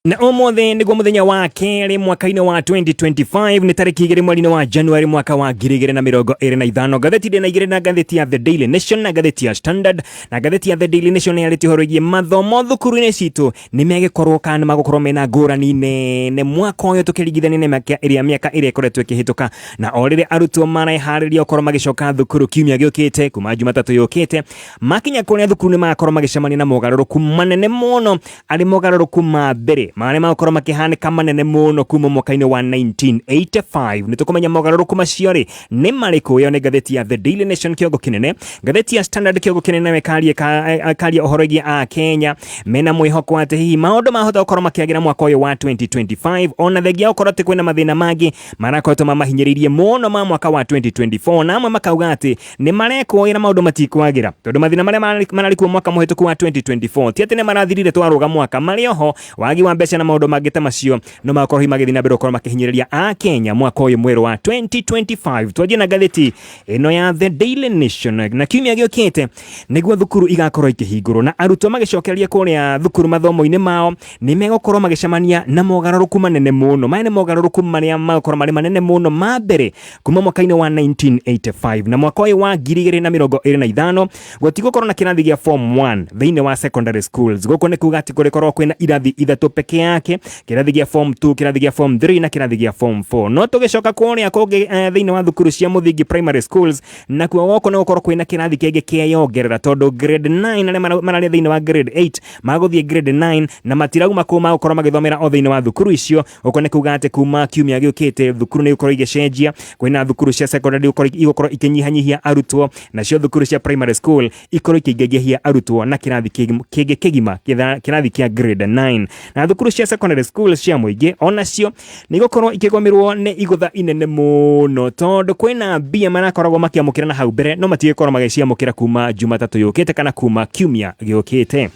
Na omothe niguo muthenya wa keri mwaka-ini wa 2025 ni tariki 2 mweri wa Januari mwaka wa 2025. Gatheti ndina igire na gatheti ya The Daily Nation na gatheti ya Standard. Na gatheti ya The Daily Nation yariti horogie mathomo thukuru-ini citu ni megikorwo kana magukorwo mena ngurani nene mwaka uyu tukirigithania na miaka iria ikoretwo ikihituka, na orire arutwo marehariria ukorwo magicoka thukuru kiumia giukite kuma Jumatatu yukite. Makinya kuria thukuru ni makorwo magicemania na mogaruruku manene muno, ari mogaruruku ma mbere mane makorwo makihanika manene muno kuma mwaka-ini wa 1985. Nitukumenya mogaruruku macio ri ni mariku? Yo ni gatheti ya The Daily Nation kiogo kinene, gatheti ya Standard kiogo kinene mekaria ohorogia a Kenya mena mwihoko ati hihi maundu mahota gukorwo makiagira mwaka uyu wa 2025 ona thegia gukorwo ati kwina mathina mangi marakoretwo mamahinyiririe muno ma mwaka wa 2024, na amwe makauga ati ni marekoira maundu matikwagira tondu mathina maria mararikuo mwaka muhituku wa 2024 ti ati ni marathirire twaruga mwaka mari oho wagi wa mbeca na maundu magite macio no makorwo magithina mbere gukorwo makihinyiriria a Kenya mwaka uyu mweru wa 2025. Twajie na gatheti ino ya The Daily Nation na kiumia giukite niguo thukuru igakorwo ikihingurwo na arutwo magicokeria kuria thukuru mathomo-ini mao ni megukorwo magicemania na mogaruruku manene muno. Mane mogaruruku maria makorwo mari manene muno ma mbere kuma mwaka-ini wa 1985 na mwaka uyu wa 2025 gutigokorwo na kirathi gia form 1 thiini wa secondary schools. Guko ni kuga ati kurikorwo kwina irathi ithatu peke yake, kirathi gia form 2, kirathi gia form 3 na kirathi gia form 4. No tugicoka kuria kungi thiini wa thukuru cia muthingi primary schools na kuo goko no gukorwo kwina kirathi kingi kiyongerera tondu grade 9 na marari thiini wa grade 8 maguthie grade 9 na matirauma kuma gukorwo magithomera o thiini wa thukuru icio. Uko ni kuga ati kuma kiumia giukite thukuru ni gukorwo igicenjia, kwina thukuru cia secondary gukorwo ikinyihanyihia arutwo, na cio thukuru cia primary school ikorwo ikigegehia arutwo na kirathi kingi kigima kirathi kia grade 9. Na thukuru cia secondary schools cia muingi onacio ni gukorwo ikigomirwo ni igutha inene muno tondu kwina mbia marakoragwo makiamukira na hau mbere no matigekorwo magiciamukira kuma Jumatatu yukite kana kuma kiumia giukite.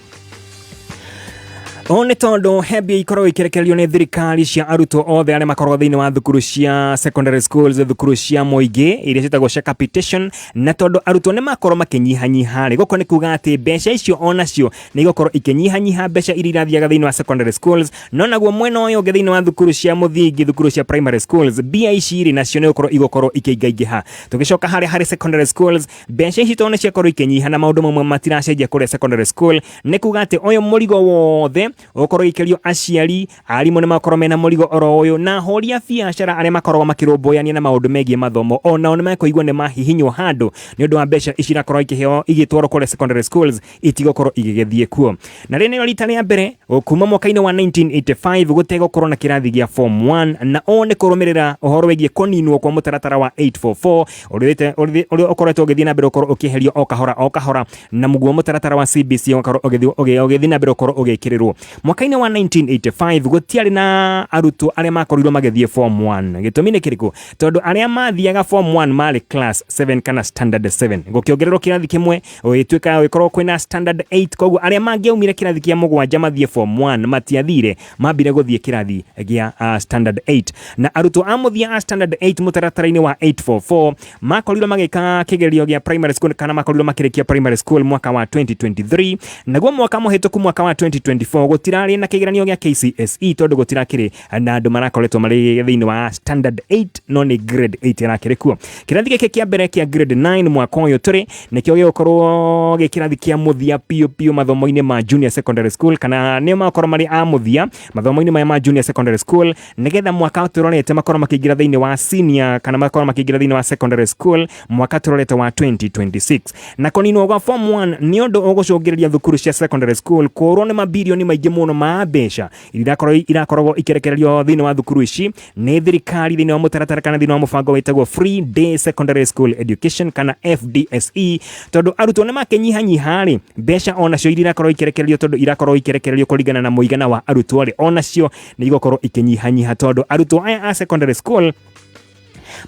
One tondu hebia ikorwo ikirekererio ni thirikari cia arutwo othe aria makorwo thiini wa thukuru cia secondary schools, thukuru cia muingi iria citagwo cia capitation, na tondu arutwo ni makorwo makinyihanyiha ri goko ni kuga ati mbeca icio onacio ni igokorwo ikinyihanyiha mbeca iria irathiaga thiini wa secondary schools. No naguo mwena uyu ungi thiini wa thukuru cia muthingi, thukuru cia primary schools, mbia ici ri nacio ni igokorwo ikiingaingiha. Tugicoka hari secondary schools, mbeca ici tone ciakorwo ikinyiha na maundu mamwe matiracenjia kuri secondary school. Ni kuga ati uyu murigo wothe okorwo ikerio aciari arimu ni makorwo mena murigo oro uyu, na horia biacara aria makorwo makirumboyania na maundu megie mathomo ona ni makoigwa ni mahihinywo handu ni undu wa mbeca ici irakorwo ikiheo igitwarwo kuri secondary schools itigokorwo igigethie kuo. Na rene rita ria mbere kuma mwaka-ini wa 1985 gutegokorwo na kirathi gia form 1 na one kurumirira uhoro wegie koninwo kwa mutaratara wa 844 uria ukoretwo ugithie na mbere ukorwo ukiherio o kahora na muguo mutaratara wa CBC ukorwo ugithie na mbere ukorwo ugikirirwo. Mwaka-ini wa 1985 gutiari na arutwo aria makorirwo magethie form 1. Gitumi ni kiriku? Tondu aria mathiaga form 1 mari class 7 kana standard 7 gukiongererwo kirathi kimwe ugituika ukorwo kwina standard 8, koguo aria mangiaumire kirathi kia mugwanja mathie form 1 matiathire mambire guthie kirathi gia standard 8. Na arutwo amuthia a standard 8 mutaratara-ini wa 844 makorirwo magika kigerio gia primary school kana makorirwo makirikia primary school mwaka wa 2023. Naguo mwaka muhituku mwaka wa 2024 gutirari na kigeranio gia KCSE tondu gutirakiri na andu marakoretwo mari thiini wa standard 8 no ni grade 8 irakiri kuo. Kirathi giki kia mbere kia grade 9 mwaka uyu turi nikio gigukorwo gikirathi kia muthia piu mathomo-ini ma junior secondary school, kana ni makorwo mari a muthia mathomo-ini ma junior secondary school, nigetha mwaka turorete makorwo makiingira thiini wa senior kana makorwo makiingira thiini wa secondary school mwaka turorete wa 2026. Na koninwo gwa form 1 ni undu ugucungiriria thukuru cia secondary school kurwo ni mabilioni maingi muno ma mbeca irakorwo ikirekererio thiini wa thukuru ici ni thirikari thiini wa mutaratara kana thiini wa mubango witagwo Free Day Secondary School Education kana FDSE. Tondu arutwo ni makinyihanyiha ri mbeca onacio irakorwo ikirekererio tondu irakorwo ikirekererio kuringana na muigana wa arutwo ri onacio ni igokorwo ikinyihanyiha tondu arutwo aya a secondary school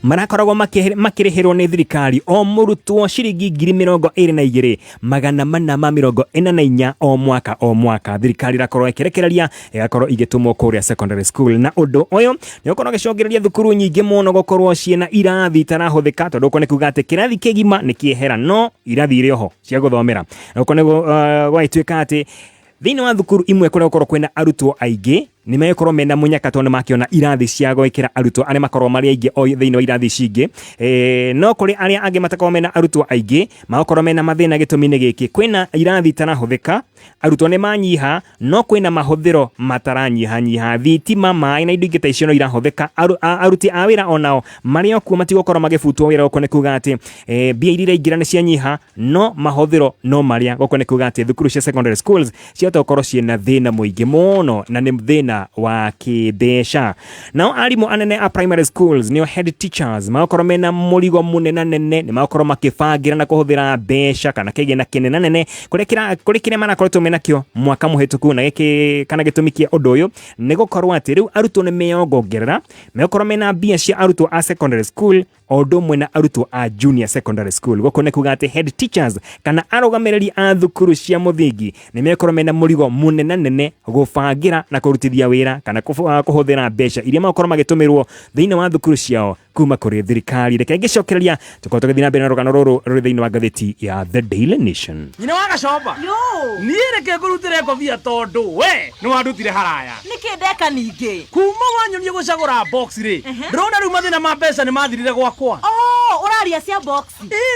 marakoragwo makirihirwo ni thirikari o murutwo ciringi 22,444 o mwaka. Thirikari irakorwo ikirekereria igakorwo igitumwo kuria secondary school, na undu uyu ni ukorwo gicogereria thukuru nyingi muno gukorwo ciena irathi itarahuthika tondu uko ni kuga ati kirathi kigima ni kiehera no irathi iri oho cia guthomera. Uko ni gwaituika ati thiini wa thukuru imwe kuria ukorwo kwina arutwo aingi nĩ megũkorwo mena mũnyaka tondũ makiona irathi cia gwĩkĩra arutwo arĩa makorwo marĩ aingĩ o thĩinĩ wa irathi cingĩ. No kũrĩ arĩa angĩ matakorwo mena arutwo aingĩ magakorwo mena mathĩna gĩtũmi-inĩ gĩkĩ. Kwĩna irathi itarahũthĩka, arutwo nĩ manyiha, no kwĩna mahũthĩro mataranyihanyiha, thitima, maĩ na indo ingĩ ta icio no irahũthĩka. Aruti a wĩra onao marĩ okuo matigũkorwo magĩbutwo wĩra, gũkũ nĩ kuga atĩ mbia iria iraingĩra nĩ cianyiha, no mahũthĩro no marĩa. Gũkũ nĩ kuga atĩ thukuru cia secondary schools ciahota gũkorwo ciĩna thĩna mũingĩ mũno, na nĩ thĩna wa kĩmbeca. Nao arimũ anene a primary schools nĩo head teachers magakorwo mena mũrigo mũnene nene, nĩ magakorwo makĩbangĩra na kũhũthĩra mbeca kana kĩgĩna kĩnene nene kũrĩ kĩrĩa marakoretwo menakĩo mwaka mũhĩtũku, na gĩkĩ kana gĩtũmi kĩa ũndũ ũyũ nĩ gũkorwo atĩ rĩu arutwo nĩ meongongerera, megũkorwo mena mbia cia arutwo a secondary school o ũndũ ũmwe na arutwo a junior secondary school. Gũkũ nĩ kuga atĩ head teachers kana arũgamĩrĩri a thukuru cia mũthingi nĩ megũkorwo mena mũrigo mũnene nene gũbangĩra na kũrutithia wĩra kana kũhũthĩra mbeca iria magũkorwo magĩtũmĩrwo thĩinĩ wa thukuru ciao kuma kũrĩ thirikari. Reke ngĩcokereria tũkorwo tũgĩthiĩ na mbere na rũgano rũrũ rũrĩ thĩinĩ wa ngathĩti ya The Daily Nation. Nyina wa Gacomba, niĩ reke ngũrutĩre ngobia tondũ we nĩ wandutire haraya. Nĩkĩ ndeka ningĩ? Kuma wanyonie gũcagũra box rĩ, ndĩrona rĩu mathĩna ma mbeca nĩ mathirire gwakwa. Ũraria cia box?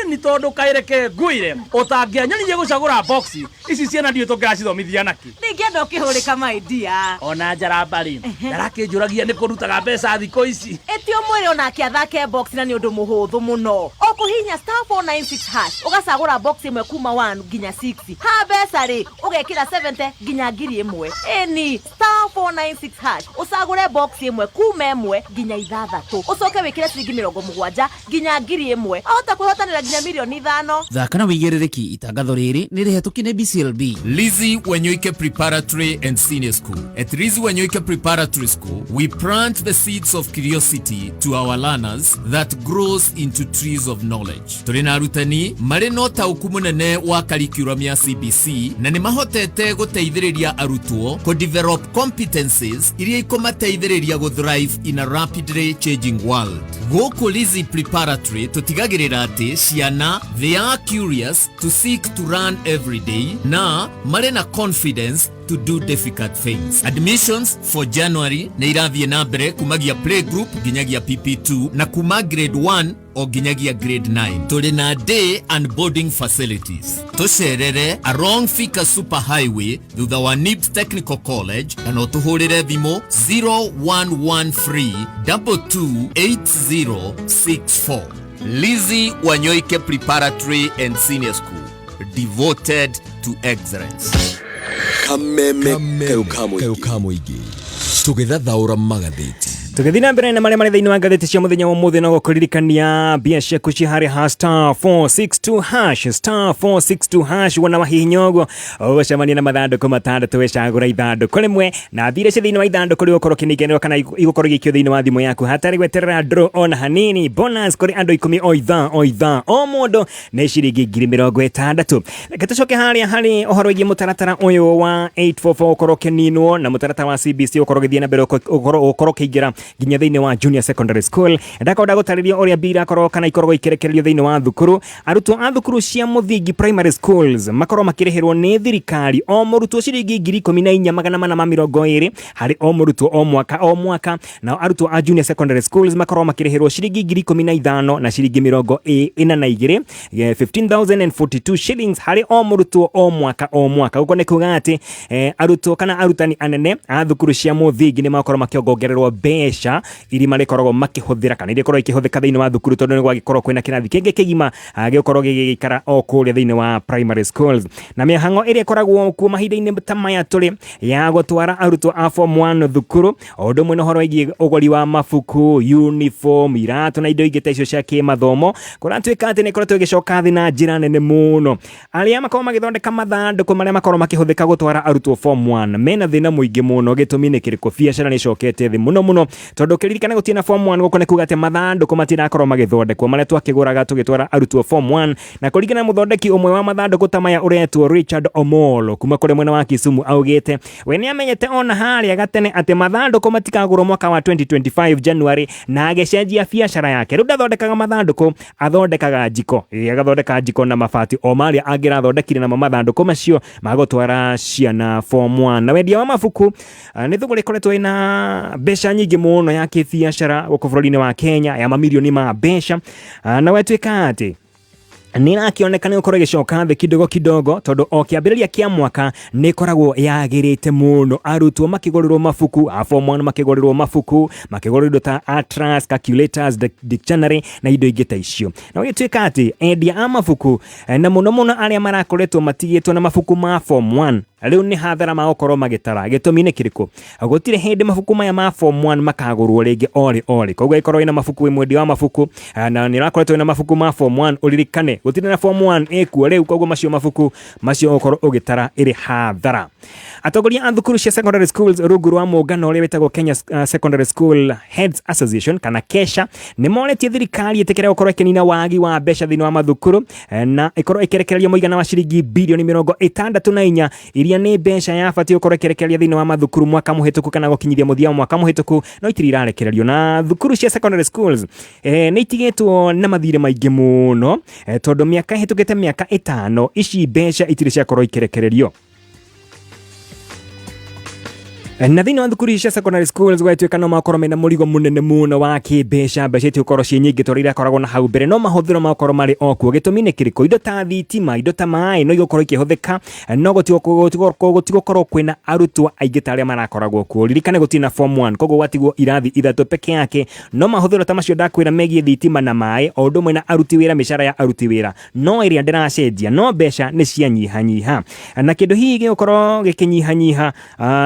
Ni tondũ kaireke ngũire ũtangĩanyonirie gũcagũra box ici ciana ndiũ tũngĩracithomithia naki. Ningĩ ndokĩhũrĩka my dear. Ona Njaramba rĩ, ndarakĩnjũragia nĩ kũrutaga mbeca thikũ ici. Etio mwĩrĩ onake athake box na nĩ ũndũ mũhũthũ mũno. Ũkũhihinya *496# ũgacagũra box ĩmwe kuma 1 nginya 6. Ha mbeca rĩ, ũgekĩra 70 nginya 1000. Eni *496# ũcagũre box ĩmwe kuma 1 nginya 6. Ũcoke wĩkĩre ciringi 70 nginya 1000. Ahota kwĩhotanĩra nginya milioni 5. Thaka na wĩigĩrĩrĩki. Itangatho rĩrĩ nĩ rĩhetũkie nĩ BCLB. Lizzy Wanyoike Preparatory and Senior School. At Lizzy Wanyoike Preparatory School, we plant the seeds of curiosity to our learners that grows into trees of knowledge. Tũrĩ na arutani marĩ na ũtaũku mũnene wa curriculum ya CBC na nĩ mahotete gũteithĩrĩria arutwo kũ-develop competencies iria ikũmateithĩrĩria gũ-thrive in a rapidly changing world. Gũkũ Lizzy Preparatory tũtigagĩrĩra atĩ ciana they are curious to seek to learn every day na marĩ na confidence to do difficult things. Admissions for January nĩ irathiĩ na mbere kumagia playgroup nginyagia PP2 na kuma grade 1 o nginyagia grade 9. Tũrĩ na day and boarding facilities. Tũcerere along Thika Super Highway thutha wa NIPS Technical College, na no tũhũrĩre thimũ 0113 228064. Lizzy Wanyoike Preparatory and Senior School, devoted to excellence. Kameme kamuigi tũgĩthathaũra magathĩti. Tũgĩthiĩ na mbere na marĩa marĩ thĩinĩ wa ngathĩti cia mũthenya wa ũmũthĩ, no gũkũririkania mbia ciaku ci harĩ *462# wona wahihinya ũguo ũgũcemania na mathandũkũ matandatũ wecagũra ithandũkũ rĩmwe, na mbia icio thĩinĩ wa ithandũkũ rĩgũkorwo kĩnengerwo kana igũkorwo igĩikio thĩinĩ wa thimũ yaku hatarĩ gweterera draw ona hanini. Bonus kũrĩ andũ 10 o ithaa o mũndũ nĩ ciringi 60,000. Reke tũcoke harĩ ũhoro wĩgiĩ mũtaratara ũyũ wa 844 ũkorwo kĩninwo na mũtaratara wa CBC ũkorwo gĩthiĩ na mbere ũkorwo kĩingĩra nginya thĩinĩ wa junior secondary school. Ndakorwo gũtarĩria ũrĩa mbira korwo kana ikorwo ikirekererio thĩinĩ wa thukuru. Arutwo a thukuru cia mũthingi primary schools makorwo makĩrĩhĩrwo nĩ thirikari o mũrutwo ciringi 14,420 harĩ o mũrutwo o mwaka, na arutwo a junior secondary schools makorwo makĩrĩhĩrwo ciringi 15,000 na ciringi 42 15,042 shillings harĩ o mũrutwo o mwaka. Gũkũ nĩ kuga atĩ arutwo kana arutani anene a thukuru cia mũthingi nĩ makorwo makĩongererwo mbeca iria marĩkoragwo makĩhũthĩra kana iria ikoragwo ikĩhũthĩka thĩinĩ wa thukuru, tondũ nĩ gwagĩkorwo kwĩna kĩrathi kĩngĩ kĩgima gĩgũkorwo gĩgĩikara o kũrĩa thĩinĩ wa primary schools. Na mĩhang'o ĩrĩa ĩkoragwo kuo mahinda-inĩ ta maya tũrĩ ya gũtwara arutwo a form 1 thukuru, o ũndũ ũmwe na ũhoro wĩgiĩ ũgũri wa mabuku, uniform, iratũ na indo ingĩ ta icio cia kĩmathomo, kũratuĩka atĩ nĩ ĩkoretwo ĩgĩcoka thĩ na njĩra nene mũno. Arĩa makorwo magĩthondeka mathandũkũ marĩa makorwo makĩhũthĩka gũtwara arutwo form 1 mena thĩna mũingĩ mũno. Gĩtũmi nĩ kĩrĩkũ? Biacara nĩ ĩcokete thĩ mũno. tondu kiririkana gutina form 1 gukone kugate mathanduku matirakorwo magithondekwo maria twakiguraga tugitwara arutwo form 1 na kuringana muthondeki umwe wa mathanduku tamaya uretwo Richard Omolo kuma kuri mwena wa Kisumu augite we ni amenyete ona haria gatene ati mathanduku matikagurwo mwaka wa 2025 January na agecenjia biacara yake riu ndathondekaga mathanduku athondekaga njiko agathondeka njiko na mabati o maria angirathondekire na mathanduku macio magutwara ciana form 1 na wendia wa mabuku ni thuguri koretwo ina mbeca nyingi muno ya kibiacara guku bururi-ini wa Kenya ya mamilioni ma mbeca na wetwika ati nina akionekana ukorwo gicoka thi kidogo tondu o kiambiriria kia mwaka ni koragwo yagirite muno arutwo makigorerwo mabuku a form 1 makigorerwo mabuku makigorerwo ta atlas calculators dictionary na indo ingi ta icio na wetwika ati endia a mabuku na muno aria marakoretwo matigitwo na mabuku ma form 1 riu ni hathara ma ukorwo magitara gitumi ni kiriku gutire hindi mabuku maya ma form 1 makagurwo ringi ori koguo ikorwo ina mabuku imwendi wa mabuku na ni rakoretwo ina mabuku ma form 1 uririkane gutire na form 1 ekuo riu koguo macio mabuku macio ukorwo ugitara iri hathara atongoria a thukuru cia secondary schools rungu rwa muungano uria wetagwo Kenya Secondary School Heads Association kana KESHA ni moretie thirikari itikire gukorwo ikinina wagi wa mbeca thini wa mathukuru na ikorwo ikirekereria muigana wa ciringi bilioni 64 iria ni mbeca yabati gukorwo ikirekereria thini wa mathukuru mwaka muhituku kana gukinyithia muthia mwaka muhituku no itiri irarekererio na thukuru cia secondary schools ni itigitwo na mathire maingi muno tondu miaka hitukite miaka 5 ici mbeca itiri cia korwo ikirekererio na thini wa thukuru cia secondary schools gwetwika no makorwo mena murigo munene muno wa kimbeca mbeca itikorwo cie nyingi tori irakoragwo na hau mbere no mahuthiro makorwo mari okuo gitumi ni kiriko indo ta thitima indo ta mai no igokorwo ikihuthika no gutigokorwo kwina arutwo aingi ta aria marakoragwo kuo ririkane gutina form 1 koguo watigwo irathi ithatu peke yake no mahuthiro ta macio ndakwira megie thitima na mai o ndu mwena aruti wira mishara ya aruti wira no iria ndiracenjia no mbeca ni cia nyiha na kindu hii gigukorwo gikinyiha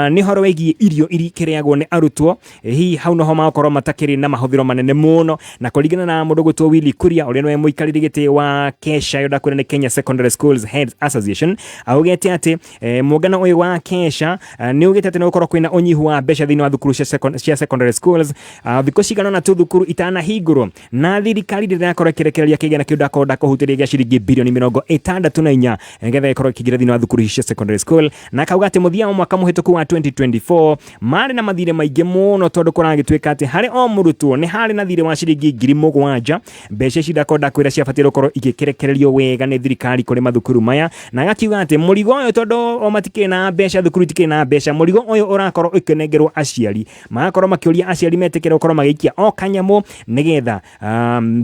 ni horo wegi irio iri kiriagwo ni arutwo hi hau no ho makorwo matakiri na mahuthiro manene muno na kuringana na mundu gutwo Willy Kuria uria no muikariri giti wa KESHA yoda kwira ni Kenya Secondary Schools Heads Association augete ati muungano uyu wa KESHA ni ugete ati no gukorwo kwina unyihu wa mbeca thini wa thukuru cia secondary schools thikũ cigana na tu thukuru itanahingũrwo na thirikari ndirakorwo ikirekereria kigena kiu ndakorwo kuhutiria gia ciringi bilioni 64 ngetha ikorwo ikigira thini wa thukuru cia secondary school na kauga ati muthia wa mwaka muhituku wa 2024 mari na mathire maingi muno tondu kuragitwika ati hari o murutwo ni hari na thire wa ciringi 7,000 mbeca ici ndakorwo kwira ciabatie gukorwo igikirekererio wega ni thirikari kuri mathukuru maya na gakiuga ati murigo uyu tondu o matikena mbeca thukuru itikena mbeca murigo uyu urakorwo ikenengerwo aciari magakorwo makiuria aciari metikire gukorwo magikia o kanyamu nigetha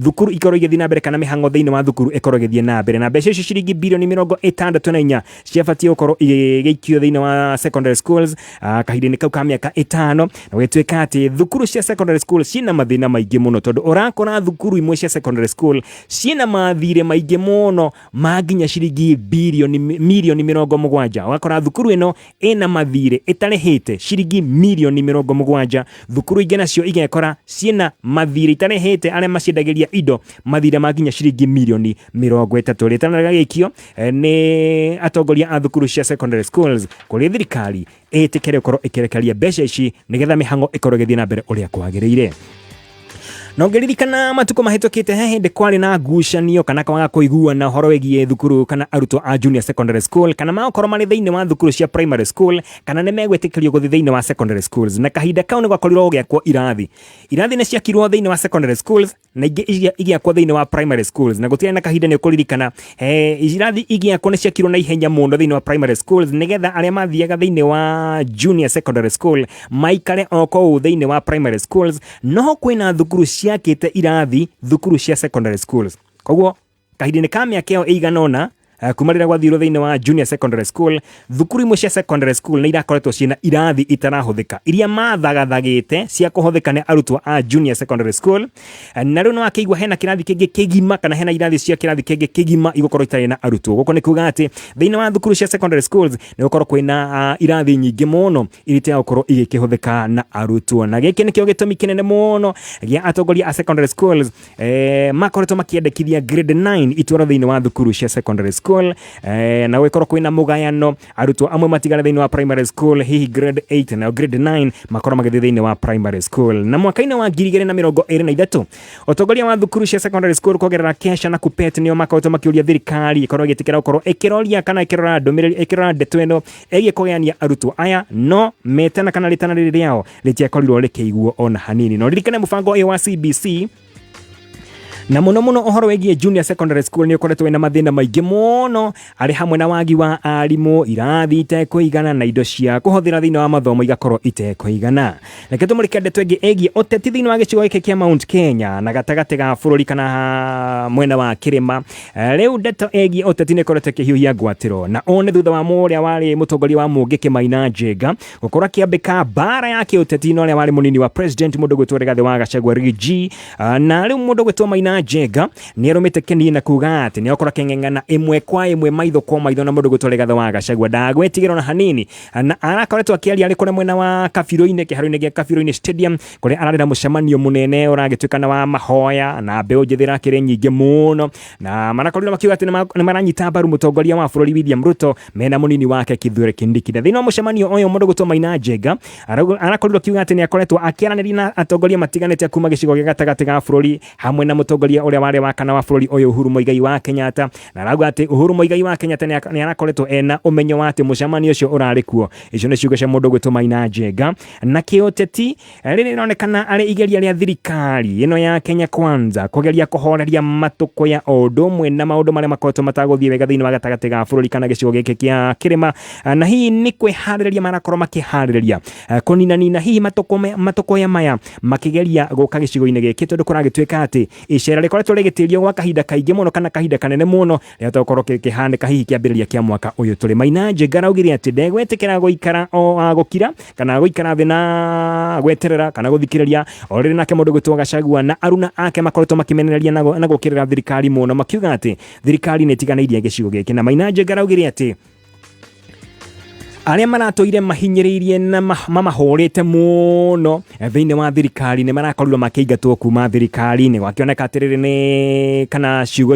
thukuru ikorwo igithii na mbere kana mihango thiini wa thukuru ikorwo igithii na mbere na mbeca ici ciringi bilioni 64 ciabatie gukorwo igikio thiini wa secondary schools kahidini kau ka miaka 5 na gwetwika ati thukuru cia secondary school ciina mathina maingi muno tondu urakora thukuru imwe cia secondary school ciina mathire maingi muno maginya ciringi milioni 70 wakora thukuru ino ina mathire itarehite ciringi milioni 70 thukuru ingi nacio igekora ciina mathire itarehite aria maciendagiria indo mathire maginya ciringi milioni 30 ritanaga gikio ni atongoria a thukuru cia secondary schools kuri thirikari itikere korwo ikirekeria mbeca ici nigetha mihango ikorwo githii na mbere uria kwagiriire no ngeririkana matuko mahetokite hindi kwari na ngucanio kana kwaga kuiguana horo wegie thukuru kana arutwo a junior secondary school kana makorwo mari thiini wa thukuru cia primary school kana nemegwetikirio guthi thiini wa secondary schools na kahinda kau ni gwakorirwo giakwo irathi ni ciakirwo thiini wa secondary schools na ingi igiakwo thiini wa primary schools na gutire na kahinda ni kuririkana irathi igiakwo ni ciakirwo na ihenya muno thiini wa primary schools nigetha aria mathiaga thiini wa junior secondary school maikare oko thiini wa primary schools no kwina thukuru ciakite irathi thukuru cia secondary schools koguo kahidini ka miaka io iganona kumarira gwathiro thiini wa junior secondary school thukuru imwe cia secondary school ni irakoretwo ciina irathi itarahuthika iria mathagathagite cia kuhuthika ni arutwo a junior secondary school na riu no akigwa hena kirathi kingi kigima kana hena irathi cia kirathi kingi kigima igukorwo itari na arutwo guko ni kuga ati thiini wa thukuru cia secondary schools ni gukorwo kwina irathi nyingi muno irite gukorwo igikihuthika na arutwo na giki nikio gitumi kinene muno gia atongoria a secondary schools makoretwo makiendekithia grade 9 itwara thiini wa thukuru cia secondary school school na gwikoro kwina mugayano arutwo amwe matigara thiini wa primary school hihi grade 8 na grade 9 makoro magithii thiini wa primary school na mwaka-ini wa 2023 utongoria wa thukuru cia secondary school kugerera kesha na kupet nio makoretwo makiuria thirikari ikorwo gitikira ukorwo ikiroria kana ikirora ndumiriri ikirora ndeto ino egie kugeania arutwo aya no metana kana ritana riri riao ritiakorirwo rikiiguo ona hanini no ririkane mubango uyu wa CBC na muno uhoro wegie junior secondary school ni ukoretwo na mathina maingi muno ari hamwe na wagi wa arimu irathi itekuigana na indo cia kuhuthira thiini wa mathomo igakorwo itekuigana reke tumurike ndeto ingi egie uteti thiini wa gicigo giki kia Mount Kenya na gatagati ga bururi kana mwena wa kirima riu ndeto egie uteti ni koretwo kihiuhia ngwatiro na one thutha wa muria wari mutongoria wa Mungi Kimaina Njenga gukora kiambika bara yake uteti no ria wari munini wa president mundu gwitwo Rigathi wa Gachagua iregi na riu mundu gwitwo Maina Njenga ni arumite keni na kuga ati ni okora kengengana imwe kwa imwe maitho kwa maitho na mundu gwitwo Rigathi wa Gachagua ndagwetigirwo na hanini na arakoretwo akiaria ari kure mwena wa Kabiro-ini kiharo-ini gia Kabiro-ini stadium kuri ararira mucemanio munene uragituikana wa mahoya na mbeu njithira kire nyingi muno na marakorira makiuga ati ni maranyita mbaru mutongoria wa bururi William Ruto mena munini wake Kithure Kindiki na thiini wa mucemanio uyu mundu gwitwo Maina Njenga arakorira akiuga ati ni akoretwo akiaranĩria na atongoria matiganite kuma gicigo gia gatagati ga bururi hamwe na mutongoria uria wari wa kana wa bururi uyu Uhuru Muigai wa Kenyatta na arauga ati Uhuru Muigai wa Kenyatta ni arakoretwo ena umenyo wa ati mucemanio ucio urari kuo icio ni ciugo cia mundu gwitwo Maina Njenga na kioteti riri ronekana ari igeria ria thirikari ino ya Kenya Kwanza kugeria kuhoreria matuko ya odumwe na maundu maria makoretwo mataguthie wega thiini wa gatagati ga bururi kana gicigo giki kia kirima na hii ni kwihariria marakorwo makihariria kuninanina hii matuko ya maya makigeria guka gicigo-ini giki tondu kuragituika ati icera rikoretwo rigitirio gwa kahinda kaingi muno kana kahinda kanene muno riatokorwo kihandika hihi kiambiriria kia mwaka uyu turi Maina Njenga araugire ati ndegwetikira guikara o gukira kana guikara thina gweterera kana guthikiriria oriri nake mundu gwitwo Gachagua na aruna ake makoretwo makimenereria na gukirira thirikari muno makiuga ati thirikari ni tiganairie gicigo giki na Maina Njenga araugire ati aria maratoire mahinyiriirie na mamahorete muno thiini wa thirikari ni marakorirwo makiingatwo kuma thirikari ni gwakioneka atiriri ni kana ciugo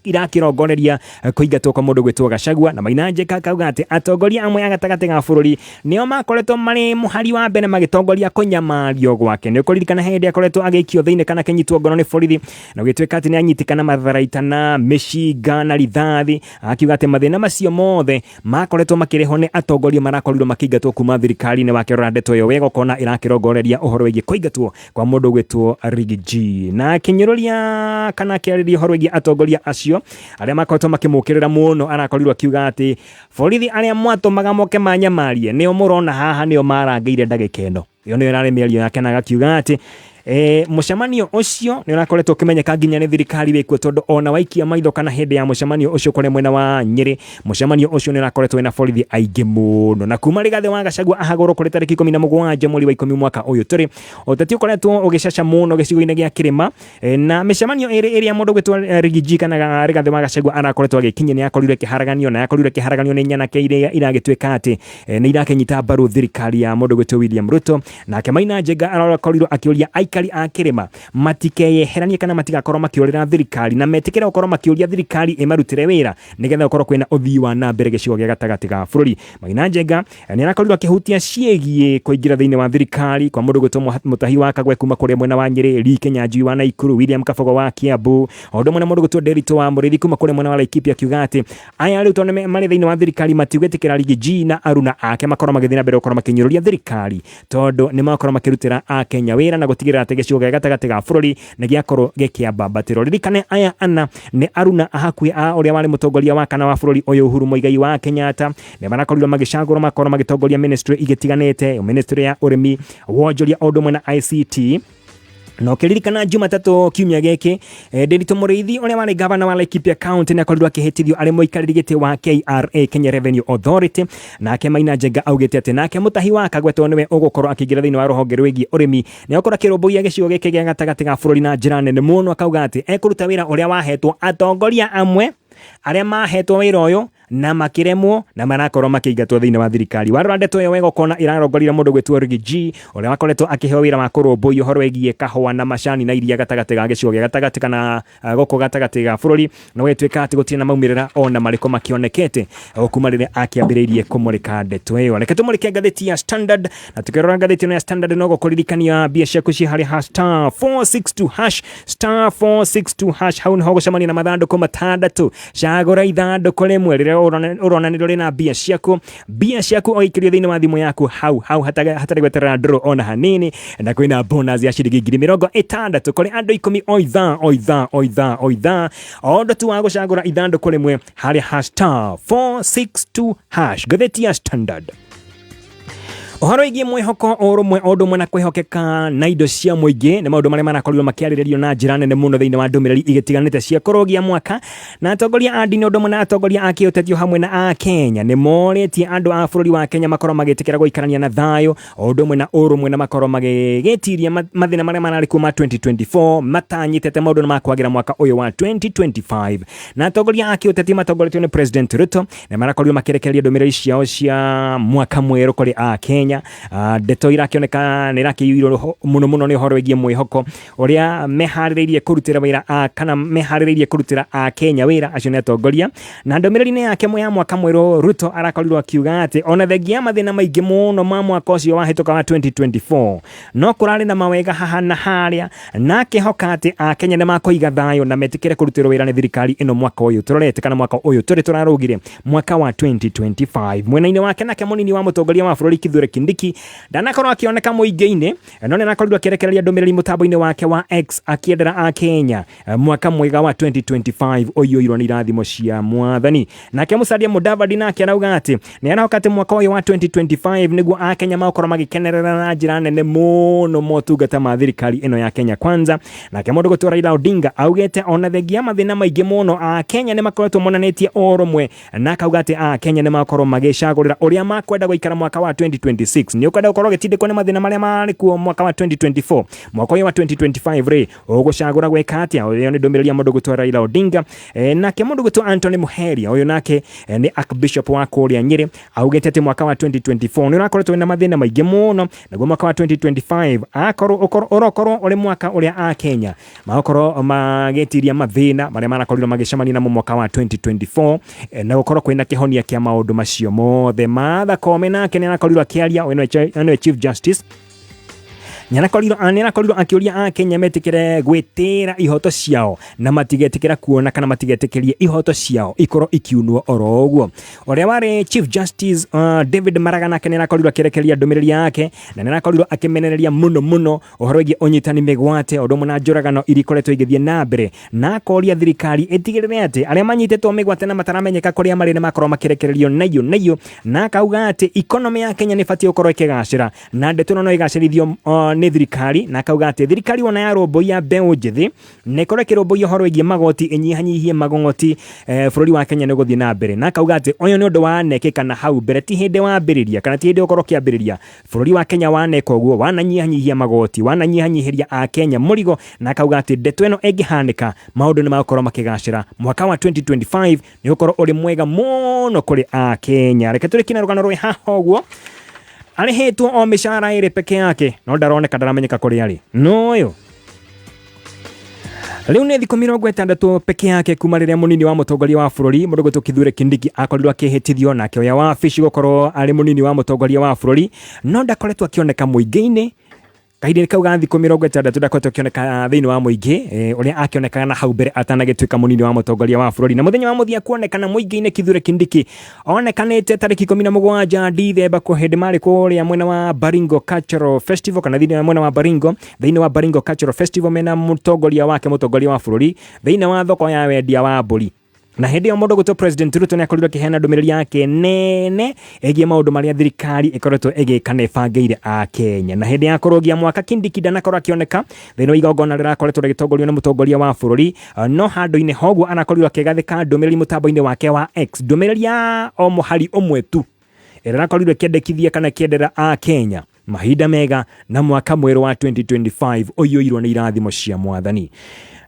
irakirongoreria kuingatwo kwa mundu gwitwo Gachagua na Maina Njenga akauga ati atongoria amwe agatagati ga bururi nio makoretwo mari muhari wa mbere magitongoria kunyamario gwake ni ukuririkana hindi akoretwo agikio thiini kana kinyitwo ngono ni borithi na gwituika ati ni anyitikana matharaita na mishinga na rithathi akiuga ati mathina macio mothe makoretwo makireho ni atongoria marakorirwo makiingatwo kuma thirikari ni wakirora ndeto yo wega kona irakirongoreria uhoro wigi kuingatwo kwa mundu gwitwo iregi na kinyiruria kana kiariria uhoro wigi atongoria acio aria makoretwo makimukirira muno arakorirwo akiuga ati borithi aria mwatumaga moke manyamarie nio murona haha nio marangeire ndagika ino iyo nio irari mĩario yake na akiuga ati mucemanio ucio ni urakoretwo kimenyeka nginya ni thirikari wikuo tondu ona waikia maitho kana hindi ya mucemanio ucio kore mwena wa Nyeri mucemanio ucio ni urakoretwo na borithi aingi muno na kuma Rigathi wa Gachagua ahagorwo kuri tariki 17 mweri wa 10 mwaka uyu turi uteti ukoretwo ugicaca muno gicigo-ini gia kirima na micemanio iria mundu gwitwo iregi kana Rigathi wa Gachagua arakoretwo agikinyia ni akorire kiharaganio na akorire kiharaganio ni nyanake iria iragituika ati ni irakenyita mbaru thirikari ya mundu gwitwo William Ruto na Maina Njenga arakorirwo akiuria aikari a kirima matikeyeheranie kana matigakorwo makiurira thirikari na metikira gukorwo makiuria thirikari imarutire wira nigetha gukorwo kwina uthii wa na mbere gicigo gia gatagati ga bururi Maina Njenga ni arakorirwo akihutia ciegie kuingira thiini wa thirikari kwa mundu gwitwo mutahi wa Kagwe kuma kuri mwena wa Nyeri Likenyanjui wa Naikuru William Kabogo wa Kiambu ondo mwena mundu gwitwo Derito wa Murithi kuma kuri mwena wa Laikipia akiuga ati aya riu tondu mari thiini wa thirikari matigwetikira iregi na aruna ake makorwo magithina mbere gukorwo makinyururia thirikari tondu ni makorwo makirutira a Kenya wira na gutigirira ati gicigo gia gatagati ga bururi ni giakorwo gikiambabatiro ririkane aya ana ni aruna ahakui a uria wari mutongoria wa kana wa bururi uyu Uhuru Muigai wa Kenyatta ni marakorirwo magicagurwo makorwo magitongoria ministry igitiganite ministry ya urimi wonjoria ondo mwena ICT no kiririkana Jumatatu kiumia giki Derito Murithi uria wari governor wa Laikipia County na korirwo akihitithio ari muikariri giti wa KRA Kenya Revenue Authority nake Maina Njenga augite ati nake mutahi wa Kagwe niwe ugukorwo akigira thiini wa ruhonge rwigi urimi ni okora kirumbuia gicigo giki gia gatagati ga bururi na njira nene muno akauga ati ekuruta wira uria wahetwo atongoria amwe aria mahetwo wira uyu na makiremwo na marakorwo makĩingatwo thĩinĩ wa thirikari. Warora ndeto ĩyo wega ũkona ĩrarongoria mũndũ gwĩtwo iregi ũrĩa wakoretwo akĩheo wĩra wa kũrũmbũiya ũhoro wĩgiĩ kahũa na macani na iria gatagatĩ ga gĩcigo gĩa gatagatĩ kana gũkũ gatagatĩ ga bũrũri, na gũgĩtuĩka atĩ gũtirĩ na maumĩrĩra ona marĩkũ makĩonekete kuma rĩrĩa akĩambĩrĩirie kũmũrĩka ndeto ĩyo. Reke tũmũrĩke ngathĩti ya Standard, na tũkĩrora ngathĩti ĩno ya Standard no gũkũririkania mbia ciaku ciĩ harĩ star 462 hash star 462 hash. Hau nĩho gũcemania na mathandũkũ matandatũ, cagũra ithandũkũ rĩmwe rĩrĩa urona nĩ rĩrĩ na mbia ciaku o ikĩrio thĩinĩ wa thimũ yaku hau hatarĩ gweterera draw ona hanini, na kwĩna bonus ya ciringi 60,000 kũrĩ andũ 10 o ithaa o ũndũ tu wa gũcagũra ithandũkũ rĩmwe harĩ star 462 hash. Ngathĩti ya Standard. Ũhoro wĩgiĩ mwĩhoko ũrũmwe o ũndũ ũmwe na kwĩhokeka na indo cia mũingĩ nĩ maũndũ marĩa marakorirwo makĩarĩrĩrio na njĩra nene mũno thĩinĩ wa ndũmĩrĩri igĩtiganĩte cia kurugia mwaka, na atongoria a ndini ũndũ ũmwe na atongoria a kĩũteti hamwe na a Kenya nĩ morĩtie andũ a bũrũri wa Kenya makorwo magĩtĩkĩra gũikarania na thayũ o ũndũ ũmwe na ũrũmwe na makorwo magĩgĩtiria mathĩna marĩa mararĩ kuma 2024 matanyitĩte maũndũ na makwagĩra mwaka ũyũ wa 2025. Na atongoria a kĩũteti matongoretio nĩ President Ruto na marakorirwo makĩrekereria ndũmĩrĩri ciao cia mwaka mwerũ kũrĩ a Kenya. Ndeto irakĩoneka nĩ irakĩiyũirwo mũno nĩ ũhoro wĩgiĩ mwĩhoko ũrĩa meharĩrĩirie kũrutĩra wĩra kana meharĩrĩirie kũrutĩra a Kenya wĩra acio nĩ atongoria. Na ndũmĩrĩri-inĩ yake ya mwaka mwerũ Ruto arakorirwo akiuga atĩ ona thengia mathĩna maingĩ mũno ma mwaka ũcio wahĩtũka wa 2024 no kũrarĩ na mawega haha na harĩa, na akĩhoka atĩ a Kenya nĩ makũiga thayũ na metĩkĩre kũrutĩrwo wĩra nĩ thirikari ĩno mwaka ũyũ tũrorete kana mwaka ũyũ tũrarũgire mwaka wa 2025. Mwena-inĩ wake nake munini wa mũtongoria wa bũrũri Kindiki ndanakorwo akĩoneka mũingĩ-inĩ, no nĩ arakorirwo akĩrekereria ndũmĩrĩri mũtambo-inĩ wake wa X akĩendera a Kenya mwaka mwega wa 2025 ũiyũirwo nĩ irathimo cia Mwathani. Nake Musalia Mudavadi nake arauga atĩ nĩ arahoka atĩ mwaka ũyũ wa 2025 nĩguo a Kenya makorwo magĩkenerera na njĩra nene mũno motungata ma thirikari ĩno ya Kenya Kwanza. Nake mũndũ gũtwo Raila Odinga augĩte ona thengia mathĩna maingĩ mũno a Kenya nĩ makoretwo monanĩtie ũrũmwe, na akauga atĩ a Kenya nĩ makorwo magĩcagũrĩra ũrĩa makwenda gũikara mwaka wa 2026. Nĩ ũkwenda gũkorwo gĩtindĩkwo nĩ mathĩna marĩa marĩ kuo mwaka wa 2024, mwaka ũyũ wa 2025 rĩ ũgũcagũra gwĩka atĩa? Ũyũ nĩ ndũmĩrĩri ya mũndũ gũtwo Raila Odinga. Nake mũndũ gũtwo Anthony Muheria ũyũ nake nĩ Archbishop wa kũrĩa Nyĩrĩ augĩte atĩ mwaka wa 2024 nĩ ũrakoretwo na mathĩna maingĩ mũno, naguo mwaka wa 2025 ũrokorwo ũrĩ mwaka ũrĩa a Kenya makorwo magĩtiria mathĩna marĩa marakorirwo magĩcemania namo mwaka wa 2024, na gũkorwo kwĩna kĩhonia kĩa maũndũ macio mothe. Martha Koome nake nĩ arakorirwo akĩaria ũyũ Chief Justice Nyanakorirwo akĩũria a Kenya metĩkĩre gwĩtĩra ihoto ciao na matigetĩkĩra kuona kana matigetĩkĩrie ihoto ciao ikorwo ikiunwo oro ũguo. Ũrĩa warĩ Chief Justice David Maraga nake nĩ arakorirwo akĩrekereria ndũmĩrĩri yake na nĩ arakorirwo akĩmenereria mũno ũhoro wĩgiĩ ũnyitani mĩgwate ũndũ mũna njũragano iria ikoretwo igĩthiĩ na mbere, na akoria thirikari ĩtigĩrĩre atĩ arĩa manyitĩtwo mĩgwate na mataramenyeka kũrĩa marĩ nĩ makorwo makĩrekererio nayo, na akauga atĩ ikonomi ya Kenya nĩ batiĩ gũkorwo ĩkĩgacĩra na ndeto no ĩgacĩrithio nĩ thirikari. Na akauga atĩ thirikari wona yarũmbũiya mbeũ njĩthĩ na ĩkorwo ĩkĩrũmbũiya ũhoro wĩgiĩ magoti ĩnyihanyihie magongoti bũrũri wa Kenya nĩ gũthiĩ na mbere. Na akauga atĩ ũyũ nĩ ũndũ wanekĩka na hau mbere, ti hĩndĩ wambĩrĩria kana ti hĩndĩ ũkorwo kĩambĩrĩria. Bũrũri wa Kenya waneka ũguo, wananyihanyihia magoti, wananyihanyihĩria a Kenya mũrigo. Na akauga atĩ ndeto ĩno ĩngĩhanĩka maũndũ nĩ magũkorwo makĩgacĩra. Mwaka wa 2025 nĩ ũkorwo ũrĩ mwega mũno kũrĩ a Kenya. Reke tũrĩkie na rũgano rwĩ haha ũguo. Arĩhĩtwo o mĩcara ĩrĩ peke yake no ndaroneka ndaramenyeka kũrĩa arĩ. Noyo rĩu nĩ thikũ 60 peke yake kuma rĩrĩa munini wa mũtongoria wa bũrũri mũndũ gũtwo Kindiki akorirwo akĩhĩtithio nake oya wa wabici gũkorwo arĩ munini wa mũtongoria wa bũrũri, no ndakoretwo akĩoneka mũingĩ-inĩ. Kahinda kauga thikũ 60 ndakoretwo akĩoneka thĩinĩ wa mũingĩ ũrĩa akĩonekaga na hau mbere atanagĩtuĩka munini wa mũtongoria wa bũrũri. Na mũthenya wa mũthia kuonekana mũingĩ-inĩ Kindiki onekanĩte tarĩki 17 Dithemba hĩndĩ marĩ kũrĩa mwena wa Baringo Cultural Festival kana thĩinĩ wa mwena wa Baringo Cultural Festival mena mũtongoria wake mũtongoria wa bũrũri thĩinĩ wa thoko ya wendia wa mbũri. Na hĩndĩ ĩyo mũndũ gũtwo President Ruto nĩ akorirwo akĩheana ndũmĩrĩri yake nene ĩgiĩ maũndũ marĩa thirikari ĩkoretwo ĩgĩka na ĩbangĩire a Kenya. Na hĩndĩ ya kũrũgia mwaka Kindiki ndanakorwo akĩoneka thĩinĩ wa igongona rĩrakoretwo rĩgĩtongorio nĩ mũtongoria wa bũrũri, no handũ-inĩ hoguo anakorirwo akĩgathĩka ndũmĩrĩri mũtambo-inĩ wake wa X, ndũmĩrĩri ya o mũhari ũmwe tu ĩrĩa ĩrakorirwo ĩkĩendekithia kana ĩkĩendera a Kenya mahinda mega na mwaka mwerũ wa 2025 ũiyũirwo nĩ irathimo cia Mwathani.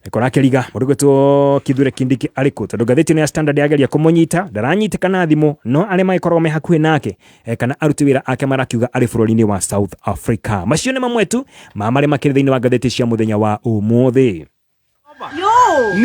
Ekora kiriga murugweto Kithure Kindiki ariko tondu gatheti ya Standard yageria kumunyita ndaranyitĩka na thimo no arema ikorwo me hakuhi nake kana aruti wira ake marakiuga ari bũrũri-inĩ wa South Africa. Macio nĩ mamwe tu ma marĩa makĩrĩ thĩinĩ wa gatheti cia mũthenya wa ũmũthĩ. Yo!